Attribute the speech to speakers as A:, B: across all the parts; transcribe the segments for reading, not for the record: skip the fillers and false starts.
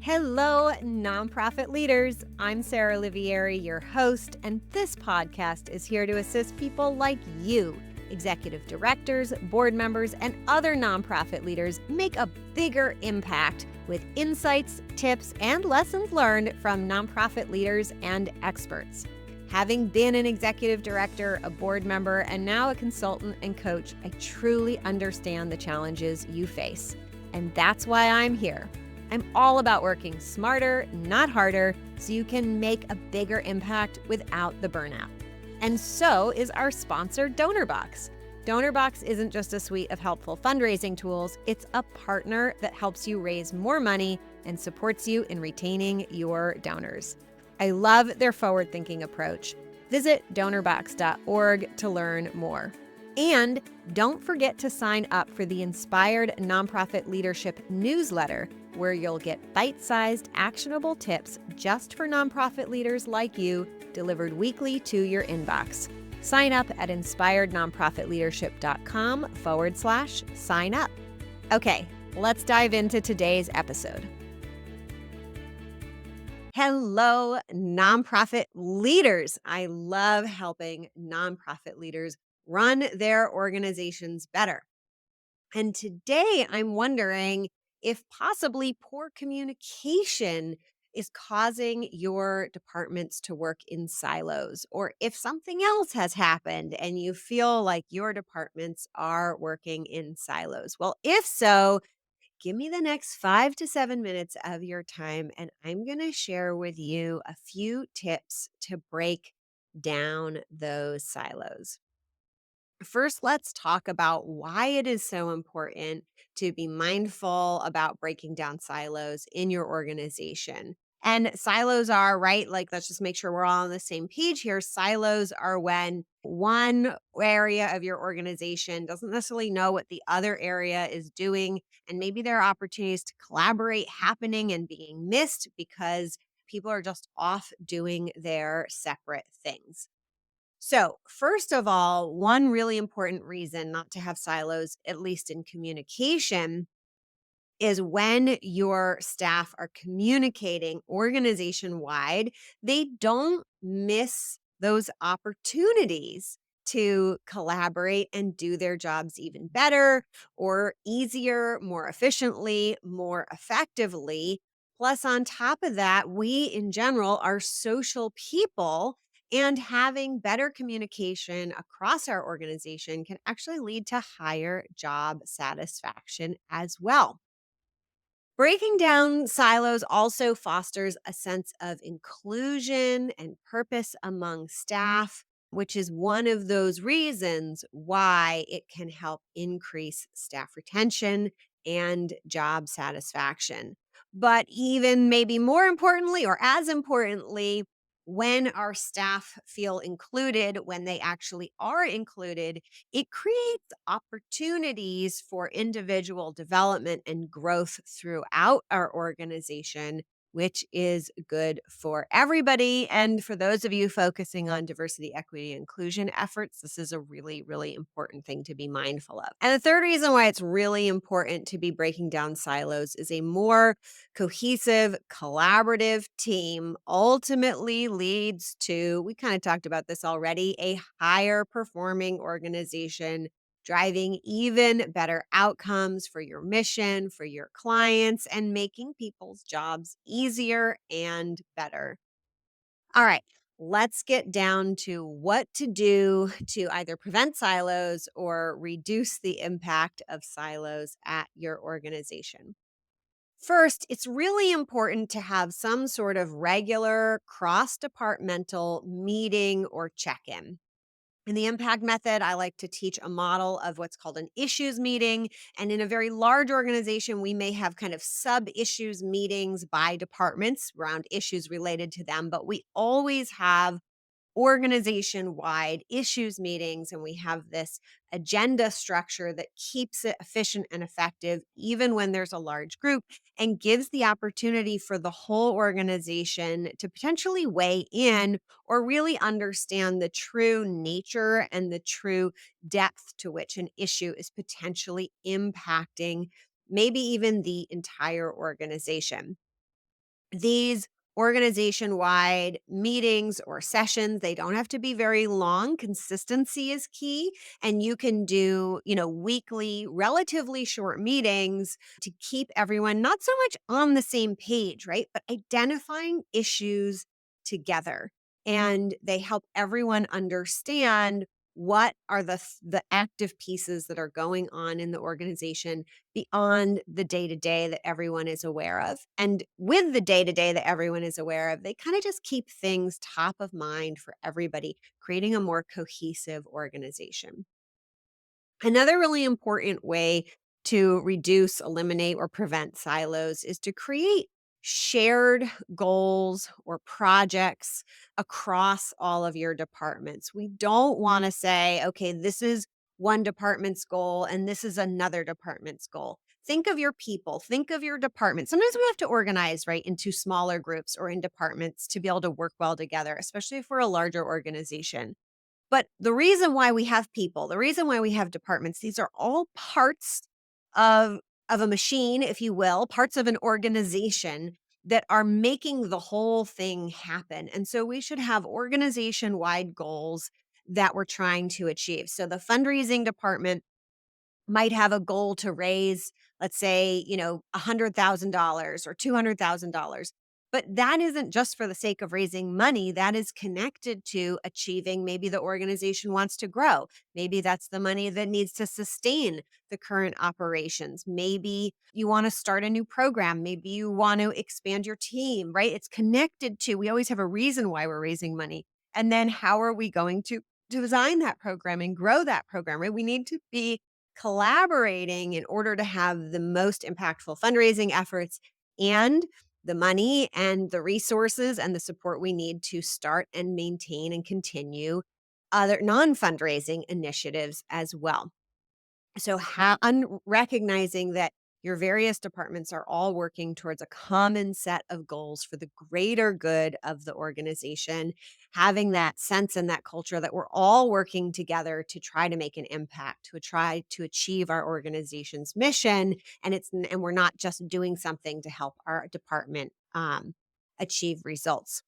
A: Hello, nonprofit leaders. I'm Sarah Olivieri, your host, and this podcast is here to assist people like you, executive directors, board members, and other nonprofit leaders, make a bigger impact with insights, tips, and lessons learned from nonprofit leaders and experts. Having been an executive director, a board member, and now a consultant and coach, I truly understand the challenges you face. And that's why I'm here. I'm all about working smarter, not harder, so you can make a bigger impact without the burnout. And so is our sponsor, DonorBox. DonorBox isn't just a suite of helpful fundraising tools, it's a partner that helps you raise more money and supports you in retaining your donors. I love their forward-thinking approach. Visit donorbox.org to learn more. And don't forget to sign up for the Inspired Nonprofit Leadership newsletter, where you'll get bite-sized, actionable tips just for nonprofit leaders like you, delivered weekly to your inbox. Sign up at inspirednonprofitleadership.com/sign up. Okay, let's dive into today's episode. Hello, nonprofit leaders. I love helping nonprofit leaders run their organizations better. And today I'm wondering if possibly poor communication is causing your departments to work in silos, or if something else has happened and you feel like your departments are working in silos. Well, if so, give me the next 5 to 7 minutes of your time, and I'm going to share with you a few tips to break down those silos. First, let's talk about why it is so important to be mindful about breaking down silos in your organization. And silos are, right? Like, let's just make sure we're all on the same page here. Silos are when one area of your organization doesn't necessarily know what the other area is doing. And maybe there are opportunities to collaborate happening and being missed because people are just off doing their separate things. So, first of all, one really important reason not to have silos, at least in communication, is when your staff are communicating organization wide, they don't miss those opportunities to collaborate and do their jobs even better or easier, more efficiently, more effectively. Plus, on top of that, we in general are social people, and having better communication across our organization can actually lead to higher job satisfaction as well. Breaking down silos also fosters a sense of inclusion and purpose among staff, which is one of those reasons why it can help increase staff retention and job satisfaction. But even maybe more importantly, or as importantly, when our staff feel included, when they actually are included, it creates opportunities for individual development and growth throughout our organization, which is good for everybody. And for those of you focusing on diversity, equity, inclusion efforts, this is a really, really important thing to be mindful of. And the third reason why it's really important to be breaking down silos is a more cohesive, collaborative team ultimately leads to, we kind of talked about this already, a higher performing organization, driving even better outcomes for your mission, for your clients, and making people's jobs easier and better. All right. Let's get down to what to do to either prevent silos or reduce the impact of silos at your organization. First, it's really important to have some sort of regular cross-departmental meeting or check-in. In the impact method, I like to teach a model of what's called an issues meeting. And in a very large organization, we may have kind of sub issues meetings by departments around issues related to them, but we always have organization wide issues meetings, and we have this agenda structure that keeps it efficient and effective even when there's a large group, and gives the opportunity for the whole organization to potentially weigh in or really understand the true nature and the true depth to which an issue is potentially impacting maybe even the entire organization. These organization wide meetings or sessions, they don't have to be very long. Consistency is key. And you can do, weekly, relatively short meetings to keep everyone not so much on the same page, right? But identifying issues together. And they help everyone understand what are the active pieces that are going on in the organization beyond the day to day that everyone is aware of. And with the day to day that everyone is aware of, they kind of just keep things top of mind for everybody, creating a more cohesive organization. Another really important way to reduce, eliminate, or prevent silos is to create shared goals or projects across all of your departments. We don't want to say, okay, this is one department's goal and this is another department's goal. Think of your people, think of your department. Sometimes we have to organize, right, into smaller groups or in departments to be able to work well together, especially if we're a larger organization. But the reason why we have people, the reason why we have departments, these are all parts of a machine, if you will, parts of an organization that are making the whole thing happen. And so we should have organization-wide goals that we're trying to achieve. So the fundraising department might have a goal to raise, let's say, $100,000 or $200,000. But that isn't just for the sake of raising money. That is connected to achieving maybe the organization wants to grow. Maybe that's the money that needs to sustain the current operations. Maybe you want to start a new program. Maybe you want to expand your team, right? It's connected to, we always have a reason why we're raising money. And then how are we going to design that program and grow that program, right? We need to be collaborating in order to have the most impactful fundraising efforts and the money and the resources and the support we need to start and maintain and continue other non-fundraising initiatives as well. So, recognizing that your various departments are all working towards a common set of goals for the greater good of the organization, having that sense and that culture that we're all working together to try to make an impact, to try to achieve our organization's mission, and we're not just doing something to help our department achieve results.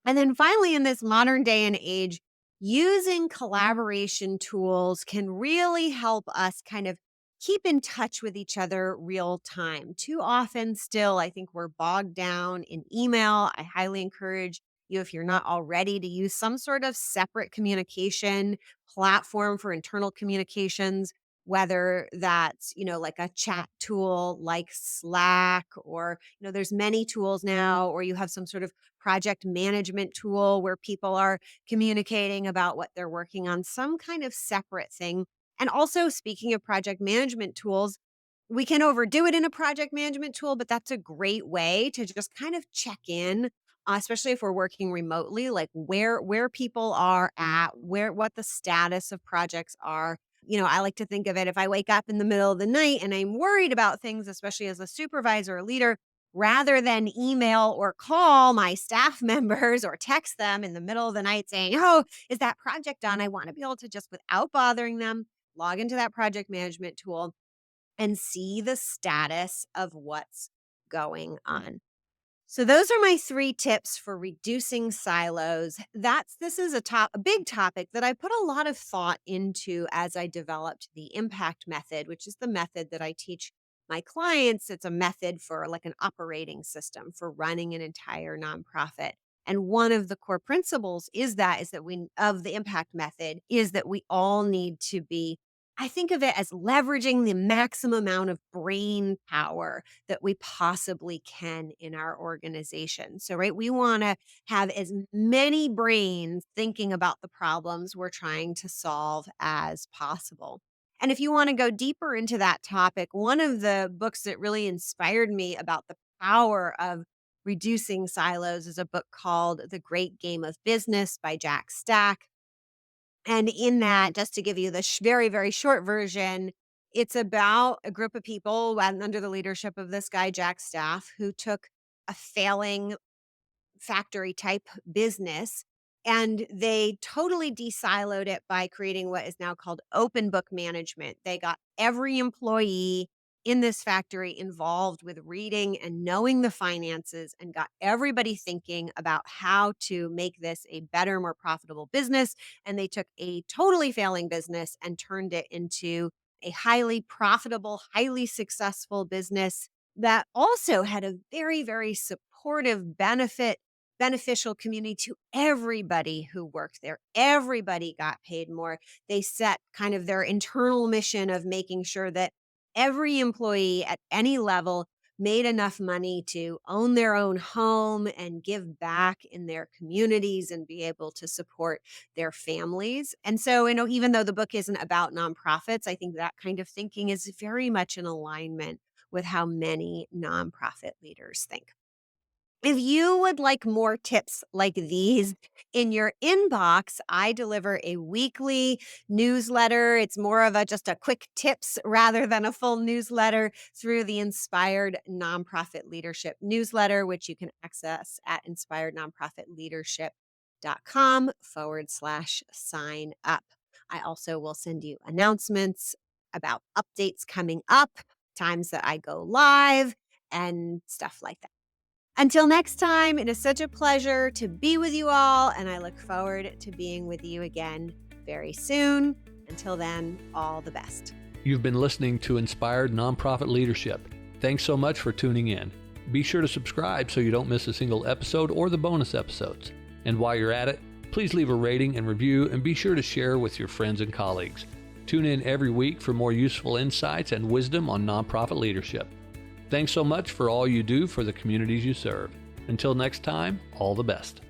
A: And then finally, in this modern day and age, using collaboration tools can really help us kind of keep in touch with each other real time. Too often, still, I think we're bogged down in email. I highly encourage you, if you're not already, to use some sort of separate communication platform for internal communications, whether that's, like a chat tool like Slack, or, there's many tools now, or you have some sort of project management tool where people are communicating about what they're working on, some kind of separate thing. And also, speaking of project management tools, we can overdo it in a project management tool, but that's a great way to just kind of check in, especially if we're working remotely, like where people are at, what the status of projects are. I like to think of it, if I wake up in the middle of the night and I'm worried about things, especially as a supervisor or leader, rather than email or call my staff members or text them in the middle of the night saying, "Oh, is that project done?" I want to be able to just, without bothering them, log into that project management tool and see the status of what's going on. So those are my 3 tips for reducing silos. This is a big topic that I put a lot of thought into as I developed the impact method, which is the method that I teach my clients. It's a method for like an operating system for running an entire nonprofit. And one of the core principles is that we of the impact method is that we all need to be, I think of it as leveraging the maximum amount of brain power that we possibly can in our organization. So, right, we want to have as many brains thinking about the problems we're trying to solve as possible. And if you want to go deeper into that topic, one of the books that really inspired me about the power of reducing silos is a book called The Great Game of Business by Jack Stack. And in that, just to give you the very, very short version, it's about a group of people under the leadership of this guy, Jack Staff, who took a failing factory type business and they totally de-siloed it by creating what is now called open book management. They got every employee in this factory involved with reading and knowing the finances and got everybody thinking about how to make this a better, more profitable business. And they took a totally failing business and turned it into a highly profitable, highly successful business that also had a very, very supportive beneficial community to everybody who worked there. Everybody got paid more. They set kind of their internal mission of making sure that every employee at any level made enough money to own their own home and give back in their communities and be able to support their families. And so, even though the book isn't about nonprofits, I think that kind of thinking is very much in alignment with how many nonprofit leaders think. If you would like more tips like these in your inbox, I deliver a weekly newsletter. It's more of just a quick tips rather than a full newsletter through the Inspired Nonprofit Leadership newsletter, which you can access at inspirednonprofitleadership.com/sign up. I also will send you announcements about updates coming up, times that I go live, and stuff like that. Until next time, it is such a pleasure to be with you all, and I look forward to being with you again very soon. Until then, all the best.
B: You've been listening to Inspired Nonprofit Leadership. Thanks so much for tuning in. Be sure to subscribe so you don't miss a single episode or the bonus episodes. And while you're at it, please leave a rating and review, and be sure to share with your friends and colleagues. Tune in every week for more useful insights and wisdom on nonprofit leadership. Thanks so much for all you do for the communities you serve. Until next time, all the best.